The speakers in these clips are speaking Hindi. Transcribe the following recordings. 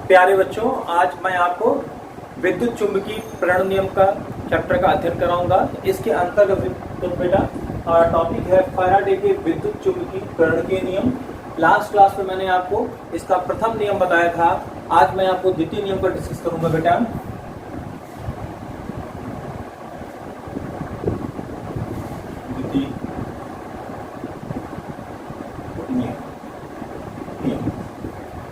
प्यारे बच्चों, आज मैं आपको विद्युत चुंबकीय प्रेरण नियम का चैप्टर का अध्ययन कराऊंगा। इसके अंतर्गत तो बेटा टॉपिक है फैराडे के विद्युत चुंबकीय प्रेरण के नियम। लास्ट क्लास में मैंने आपको इसका प्रथम नियम बताया था। आज मैं आपको द्वितीय नियम पर डिस्कस करूंगा बेटा।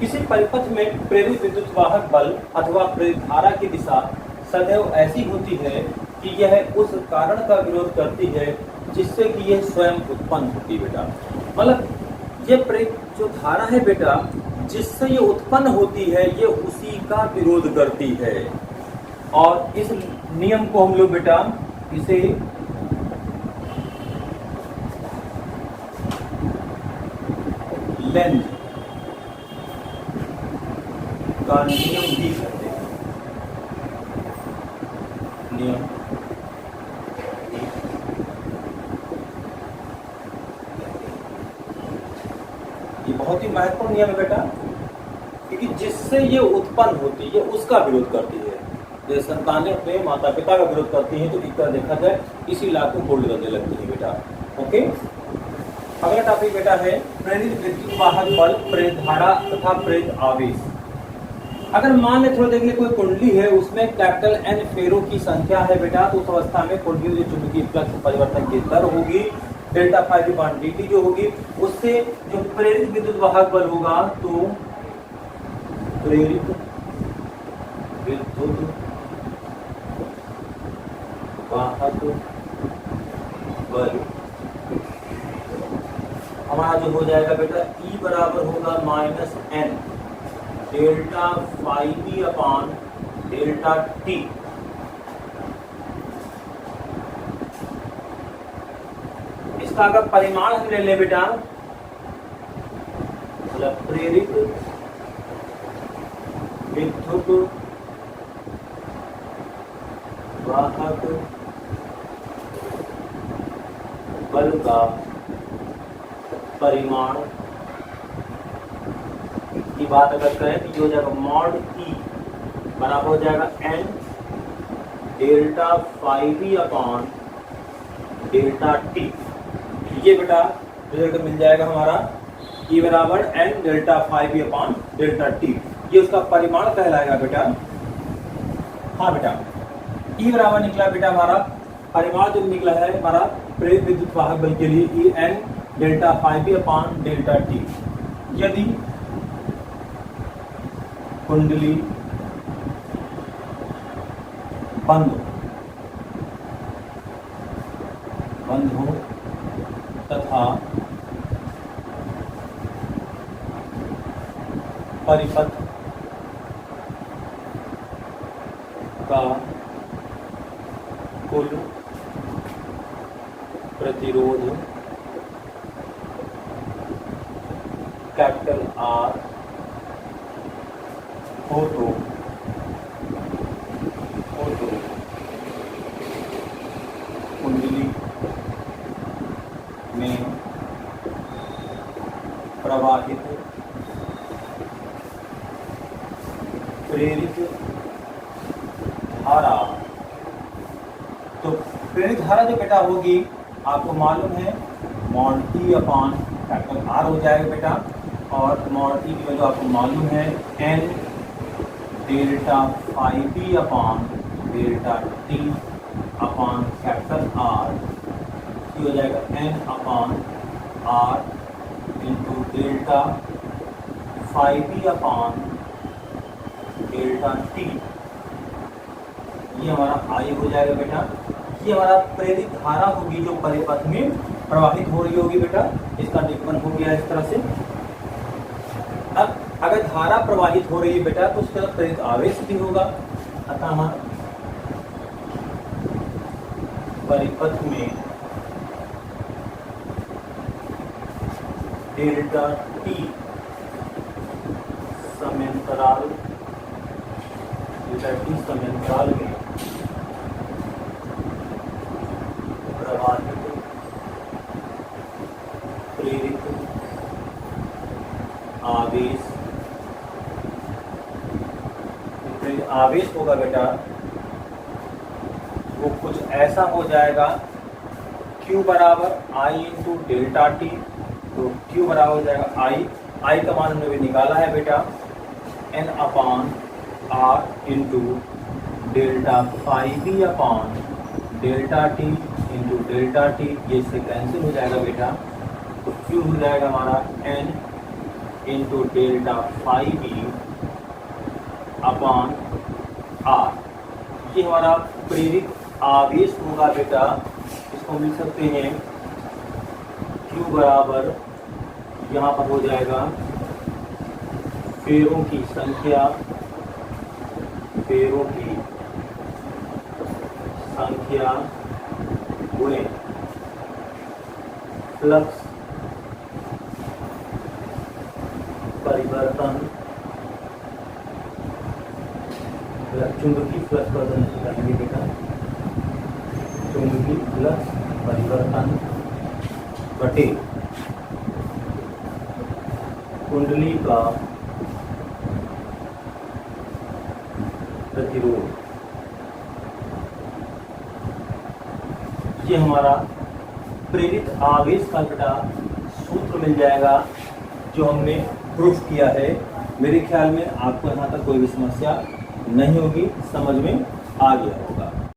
किसी परिपथ में प्रेरित विद्युत वाहक बल अथवा प्रेरित धारा की दिशा सदैव ऐसी होती है कि यह उस कारण का विरोध करती है जिससे कि यह स्वयं उत्पन्न होती है बेटा। मतलब ये प्रेरित जो धारा है बेटा, जिससे ये उत्पन्न होती है, ये उसी का विरोध करती है। और इस नियम को हम लोग बेटा इसे लेंज का नियम भी कहते हैं। नियम ये बहुत ही महत्वपूर्ण नियम है बेटा, क्योंकि जिससे ये उत्पन्न होती है, ये उसका विरोध करती है। जैसे संतानें अपने माता पिता का विरोध करती हैं, तो एक तरह देखा जाए इसी लाभ को होल्ड करने लगती है बेटा। ओके, अगला टॉपिक बेटा है प्रेरित विद्युत वाहक बल, प्रेरित धारा तथा प्रेरित आवेश। अगर मान ले थोड़ा देख ले, कोई कुंडली है, उसमें कैपिटल एन फेरों की संख्या है बेटा, तो उस अवस्था में कुंडली में जो चुंबकीय फ्लक्स परिवर्तन की दर होगी डेल्टा फाइव बान dt जो होगी, उससे जो प्रेरित विद्युत वाहक बल होगा, तो प्रेरित विद्युत वाहक बल हमारा जो हो जाएगा बेटा E बराबर होगा minus N delta phi B upon delta T. इसका अगर परिमाण हम ले ले बेटा, मतलब प्रेरित विद्युत वाहक बल का परिमाण की बात अगर करें तो ये हो जाएगा मॉड ई बराबर हो जाएगा N delta phi B upon delta T. ये बेटा रिजल्ट मिल जाएगा हमारा ई बराबर N delta phi B upon delta T. ये उसका परिमाण कहलाएगा बेटा। हाँ बेटा, ई बराबर निकला बेटा हमारा परिमाण जो निकला है हमारा प्रेरित विद्युत वाहक बल के लिए E N delta phi B upon delta T. यदि कुंडली बंद हो तथा परिपथ का कुल प्रतिरोध कैपिटल आर हो तो कुंडली में प्रवाहित प्रेरित धारा, तो प्रेरित धारा जो बेटा होगी आपको मालूम है mod E upon capital are हो जाएगा बेटा। और मॉड ई की वैल्यू आपको मालूम है N delta phi B upon delta T upon capital R. ये हो जाएगा N upon R into delta phi B upon delta T. ये हमारा आई हो जाएगा बेटा। ये हमारा प्रेरित धारा होगी जो परिपथ में प्रवाहित हो रही होगी बेटा। इसका निरूपण हो गया इस तरह से। अब अगर धारा प्रवाहित हो रही है बेटा, तो उसके अंदर प्रेरित आवेश भी होगा। अतः हमारा परिपथ में डेल्टा टी समांतराल में प्रवाहित प्रेरित आवेश प्रेरित आवेश होगा बेटा वो कुछ ऐसा हो जाएगा, Q बराबर I इंटू डेल्टा टी। तो Q बराबर हो जाएगा I का मान हमने भी निकाला है बेटा N upon R into delta phi B upon delta T into delta T. ये इससे कैंसिल हो जाएगा बेटा, तो Q हो जाएगा हमारा N into delta phi B upon R। ये हमारा प्रेरित आवेश होगा बेटा, इसको हम लिख सकते हैं Q बराबर यहाँ पर हो जाएगा फेरों की संख्या गुणे फ्लक्स परिवर्तन, चुंबकीय फ्लक्स परिवर्तन करेंगे बेटा, चुंबकीय फ्लक्स परिवर्तन बटे कुंडली का प्रतिरोध। ये हमारा प्रेरित आवेश का बेटा सूत्र मिल जाएगा जो हमने प्रूफ किया है। मेरे ख्याल में आपको यहाँ तक कोई भी समस्या नहीं होगी, समझ में आ गया होगा।